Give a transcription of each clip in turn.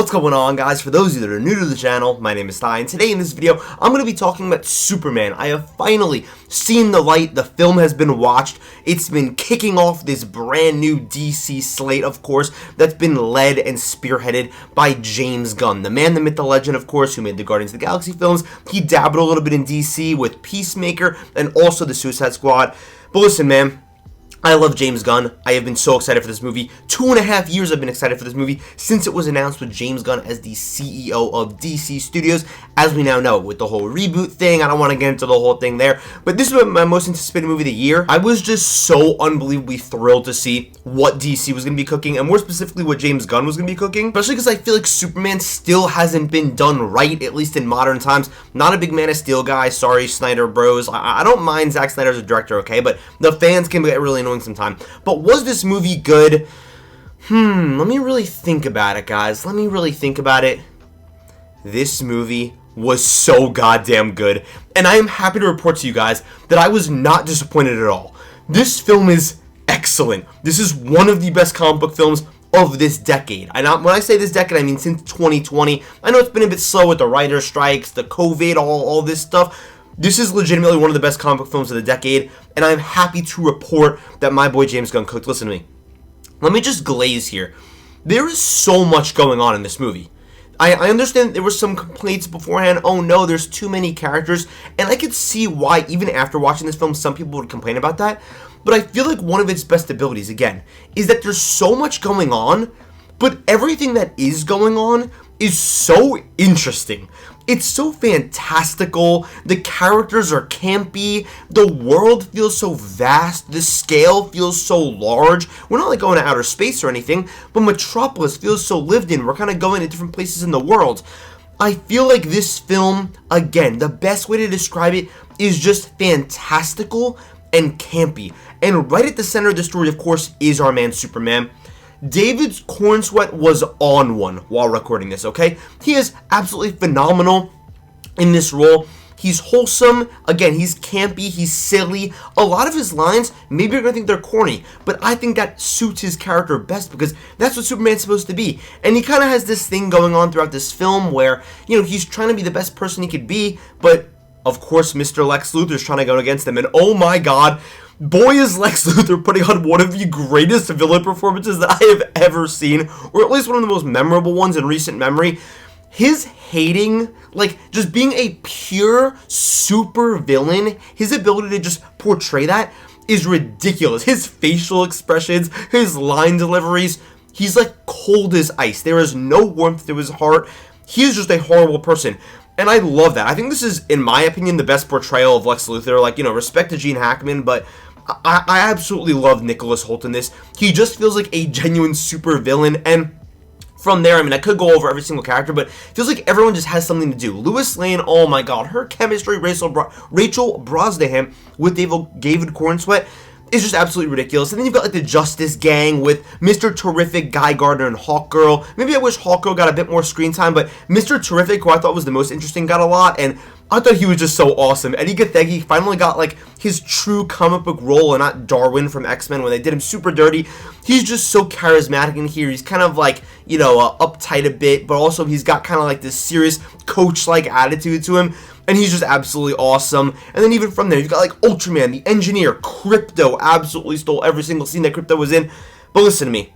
What's going on, guys? For those of you that are new to the channel, my name is Ty, and today in this video, I'm going to be talking about Superman. I have finally seen the light. The film has been watched. It's been kicking off this brand new DC slate, of course, that's been led and spearheaded by James Gunn, the man, the myth, the legend, of course, who made the Guardians of the Galaxy films. He dabbled a little bit in DC with Peacemaker and also the Suicide Squad. But listen, man, I love James Gunn. I have been so excited for this movie. 2.5 years I've been excited for this movie since it was announced with James Gunn as the CEO of DC Studios, as we now know, with the whole reboot thing. I don't want to get into the whole thing there, but this is my most anticipated movie of the year. I was just so unbelievably thrilled to see what DC was going to be cooking, and more specifically what James Gunn was going to be cooking, especially because I feel like Superman still hasn't been done right, at least in modern times. Not a big Man of Steel guy. Sorry, Snyder bros. I don't mind Zack Snyder as a director, okay, but the fans can get really annoying sometime. But was this movie good? Let me really think about it, guys. Let me really think about it. This movie was so goddamn good, and I am happy to report to you guys that I was not disappointed at all. This film is excellent. This is one of the best comic book films of this decade. And when I say this decade, I mean since 2020. I know it's been a bit slow with the writer strikes, the COVID, all this stuff. This is legitimately one of the best comic book films of the decade, and I'm happy to report that my boy James Gunn cooked. Listen to me. Let me just glaze here. There is so much going on in this movie. I understand there were some complaints beforehand. Oh no, there's too many characters, and I could see why, even after watching this film, some people would complain about that. But I feel like one of its best abilities, again, is that there's so much going on, but everything that is going on is so interesting. It's so fantastical, the characters are campy, the world feels so vast, the scale feels so large. We're not like going to outer space or anything, but Metropolis feels so lived in. We're kind of going to different places in the world. I feel like this film, again, the best way to describe it is just fantastical and campy. And right at the center of the story, of course, is our man Superman. David's corn sweat was on one while recording this, okay? He is absolutely phenomenal in this role. He's wholesome. Again, he's campy. He's silly. A lot of his lines, maybe you're going to think they're corny, but I think that suits his character best because that's what Superman's supposed to be. And he kind of has this thing going on throughout this film where, you know, he's trying to be the best person he could be, but of course, Mr. Lex Luthor's trying to go against him. And oh my god, boy, is Lex Luthor putting on one of the greatest villain performances that I have ever seen, or at least one of the most memorable ones in recent memory. His hating, like, just being a pure super villain, his ability to just portray that is ridiculous. His facial expressions, his line deliveries, he's like cold as ice. There is no warmth to his heart. He is just a horrible person. And I love that. I think this is, in my opinion, the best portrayal of Lex Luthor. Like, you know, respect to Gene Hackman, but I absolutely love Nicholas Hoult in this. He just feels like a genuine super villain, and from there, I mean, I could go over every single character, but it feels like everyone just has something to do. Lois Lane, oh my god, her chemistry, Rachel Brosnahan with David Cornsweet is just absolutely ridiculous. And then you've got like the Justice Gang with Mr. Terrific, Guy Gardner, and Hawkgirl. Maybe I wish Hawkgirl got a bit more screen time, but Mr. Terrific, who I thought was the most interesting, got a lot, and I thought he was just so awesome. Eddie Gathegi finally got like his true comic book role and not Darwin from X-Men when they did him super dirty. He's just so charismatic in here. He's kind of like, you know, uptight a bit, but also he's got kind of like this serious coach-like attitude to him. And he's just absolutely awesome. And then even from there, you've got like Ultraman, the Engineer, Crypto, absolutely stole every single scene that Crypto was in. But listen to me.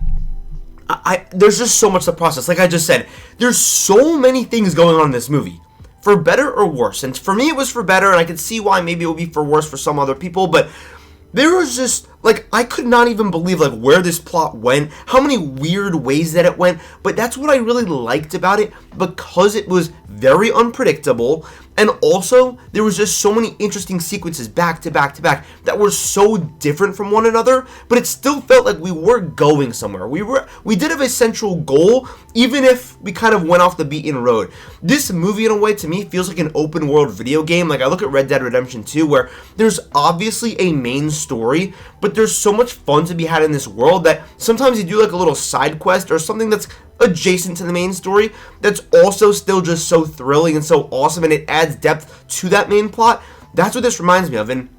There's just so much to process. Like I just said, there's so many things going on in this movie. For better or worse. And for me, it was for better, and I could see why maybe it would be for worse for some other people. But there was just, like, I could not even believe, like, where this plot went, how many weird ways that it went, but that's what I really liked about it, because it was very unpredictable, and also, there was just so many interesting sequences back to back to back that were so different from one another, but it still felt like we were going somewhere. We did have a central goal, even if we kind of went off the beaten road. This movie, in a way, to me, feels like an open world video game. Like, I look at Red Dead Redemption 2, where there's obviously a main story, but there's so much fun to be had in this world that sometimes you do like a little side quest or something that's adjacent to the main story that's also still just so thrilling and so awesome, and it adds depth to that main plot. That's what this reminds me of, and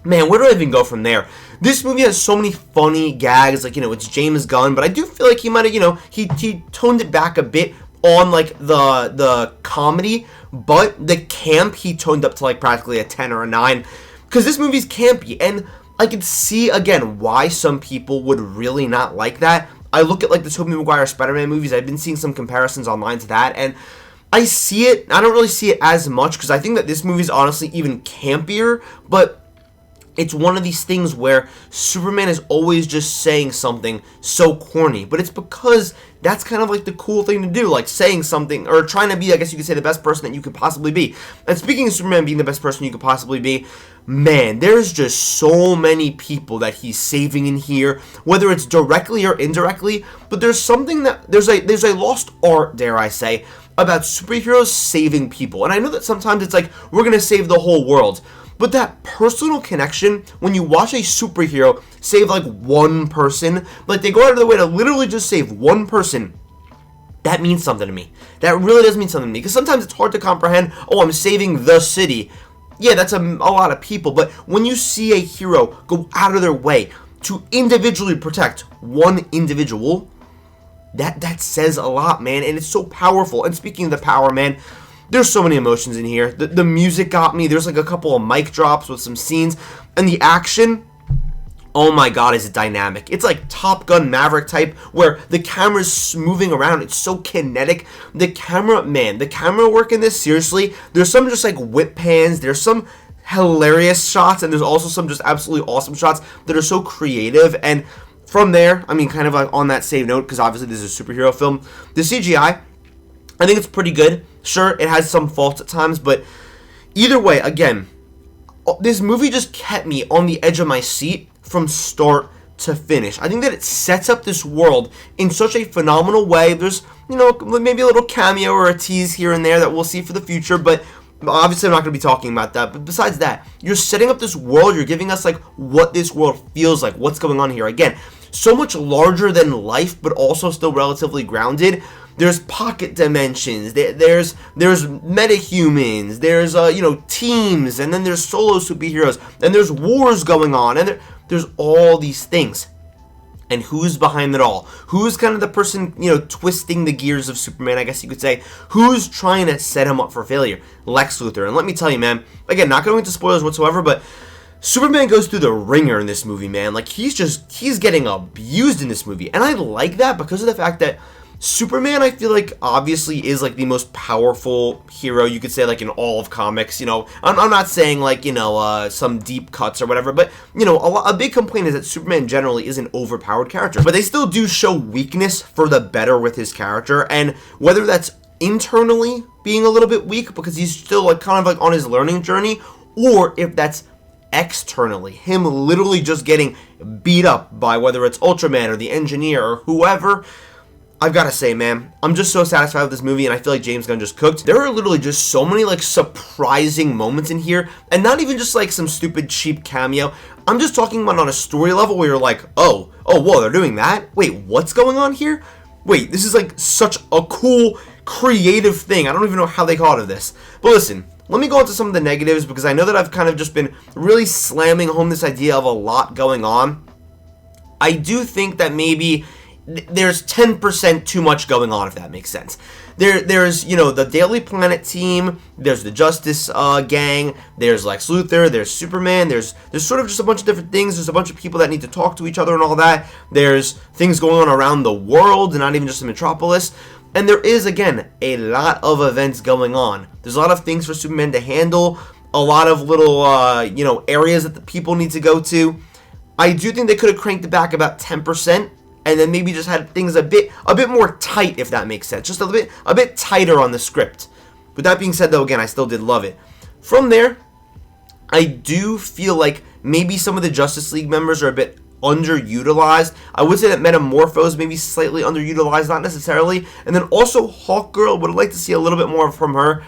man, where do I even go from there? This movie has so many funny gags, like, you know, it's James Gunn, but I do feel like he might have, you know, he toned it back a bit on like the comedy, but the camp he toned up to like practically a 10 or a 9, because this movie's campy, and I can see again why some people would really not like that. I look at like the Tobey Maguire Spider-Man movies. I've been seeing some comparisons online to that, and I see it. I don't really see it as much because I think that this movie is honestly even campier, but it's one of these things where Superman is always just saying something so corny, but it's because that's kind of like the cool thing to do, like saying something or trying to be, I guess you could say, the best person that you could possibly be. And speaking of Superman being the best person you could possibly be, man, there's just so many people that he's saving in here, whether it's directly or indirectly, but there's something that, there's a lost art, dare I say, about superheroes saving people. And I know that sometimes it's like, we're going to save the whole world, but that personal connection, when you watch a superhero save like one person, like they go out of their way to literally just save one person, that means something to me. That really does mean something to me, because sometimes it's hard to comprehend, oh, I'm saving the city. Yeah, that's a lot of people, but when you see a hero go out of their way to individually protect one individual, that says a lot, man, and it's so powerful. And speaking of the power, man, there's so many emotions in here. The music got me. There's like a couple of mic drops with some scenes, and the action, oh my god, is it dynamic. It's like Top Gun Maverick type, where the camera's moving around. It's so kinetic. The camera, man, the camera work in this, seriously, there's some just like whip pans, there's some hilarious shots, and there's also some just absolutely awesome shots that are so creative. And from there, I mean, kind of like on that same note, because obviously this is a superhero film, the CGI, I think it's pretty good. Sure, it has some faults at times, but either way, again, this movie just kept me on the edge of my seat from start to finish. I think that it sets up this world in such a phenomenal way. There's, you know, maybe a little cameo or a tease here and there that we'll see for the future, but obviously I'm not going to be talking about that. But besides that, you're setting up this world. You're giving us like what this world feels like, what's going on here. Again, so much larger than life, but also still relatively grounded. There's pocket dimensions, there's metahumans, there's teams, and then there's solo superheroes, and there's wars going on, and there's all these things. And who's behind it all? Who's kind of the person, twisting the gears of Superman, I guess you could say? Who's trying to set him up for failure? Lex Luthor. And let me tell you, man, again, not going into spoilers whatsoever, but Superman goes through the ringer in this movie, man. Like, he's getting abused in this movie. And I like that because of the fact that Superman, I feel like, obviously is like the most powerful hero, you could say, like in all of comics. I'm not saying like, some deep cuts or whatever, but, a big complaint is that Superman generally is an overpowered character. But they still do show weakness for the better with his character, and whether that's internally being a little bit weak because he's still like kind of like on his learning journey, or if that's externally, him literally just getting beat up by whether it's Ultraman or the Engineer or whoever. I've got to say, man, I'm just so satisfied with this movie, and I feel like James Gunn just cooked. There are literally just so many, like, surprising moments in here, and not even just, like, some stupid, cheap cameo. I'm just talking about on a story level where you're like, oh, whoa, they're doing that? Wait, what's going on here? Wait, this is, like, such a cool, creative thing. I don't even know how they call it this. But listen, let me go into some of the negatives, because I know that I've kind of just been really slamming home this idea of a lot going on. I do think that maybe there's 10% too much going on, if that makes sense. There's the Daily Planet team, there's the Justice gang, there's Lex Luthor, there's Superman, there's sort of just a bunch of different things. There's a bunch of people that need to talk to each other and all that. There's things going on around the world and not even just in Metropolis. And there is, again, a lot of events going on. There's a lot of things for Superman to handle, a lot of little areas that the people need to go to. I do think they could have cranked it back about 10%. And then maybe just had things a bit more tight, if that makes sense. Just a bit tighter on the script. With that being said, though, again, I still did love it. From there, I do feel like maybe some of the Justice League members are a bit underutilized. I would say that Metamorpho's maybe slightly underutilized, not necessarily. And then also Hawkgirl, would like to see a little bit more from her.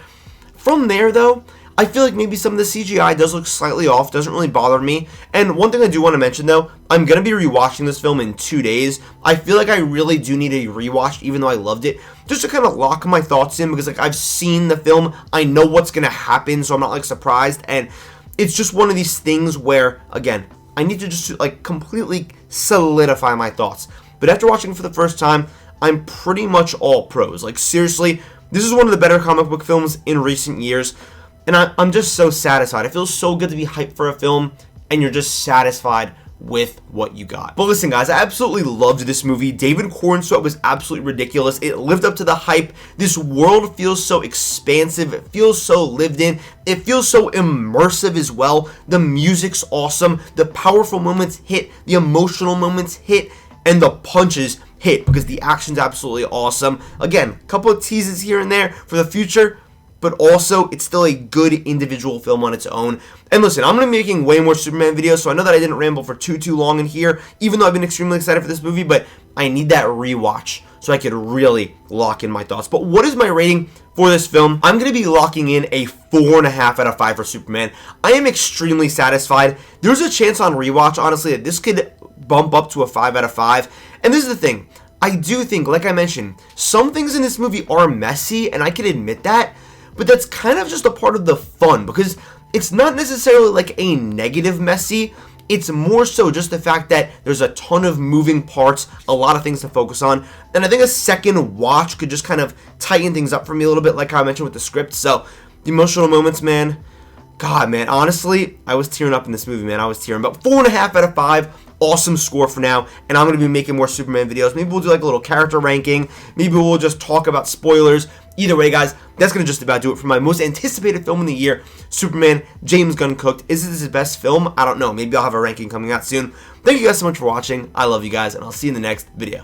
From there, though, I feel like maybe some of the CGI does look slightly off, doesn't really bother me. And one thing I do want to mention, though, I'm going to be rewatching this film in 2 days. I feel like I really do need a rewatch, even though I loved it, just to kind of lock my thoughts in, because like I've seen the film, I know what's going to happen, so I'm not like surprised. And it's just one of these things where, again, I need to just like completely solidify my thoughts. But after watching it for the first time, I'm pretty much all pros. Like, seriously, this is one of the better comic book films in recent years, and I'm just so satisfied. It feels so good to be hyped for a film, and you're just satisfied with what you got. But listen, guys, I absolutely loved this movie. David Cornsweet was absolutely ridiculous. It lived up to the hype. This world feels so expansive. It feels so lived in. It feels so immersive as well. The music's awesome. The powerful moments hit. The emotional moments hit. And the punches hit because the action's absolutely awesome. Again, a couple of teases here and there for the future, but also it's still a good individual film on its own. And listen, I'm going to be making way more Superman videos, so I know that I didn't ramble for too long in here, even though I've been extremely excited for this movie, but I need that rewatch so I could really lock in my thoughts. But what is my rating for this film? I'm going to be locking in a 4.5 out of 5 for Superman. I am extremely satisfied. There's a chance on rewatch, honestly, that this could bump up to a 5 out of 5. And this is the thing. I do think, like I mentioned, some things in this movie are messy, and I can admit that, but that's kind of just a part of the fun, because it's not necessarily like a negative messy. It's more so just the fact that there's a ton of moving parts, a lot of things to focus on, and I think a second watch could just kind of tighten things up for me a little bit, like how I mentioned with the script. So, the emotional moments, man, God, man, honestly, I was tearing up in this movie, man. I was tearing. But 4.5 out of 5. Awesome score for now, and I'm going to be making more Superman videos. Maybe we'll do like a little character ranking. Maybe we'll just talk about spoilers. Either way, guys, that's going to just about do it for my most anticipated film in the year, Superman. James Gunn cooked. Is this his best film? I don't know. Maybe I'll have a ranking coming out soon. Thank you guys so much for watching. I love you guys, and I'll see you in the next video.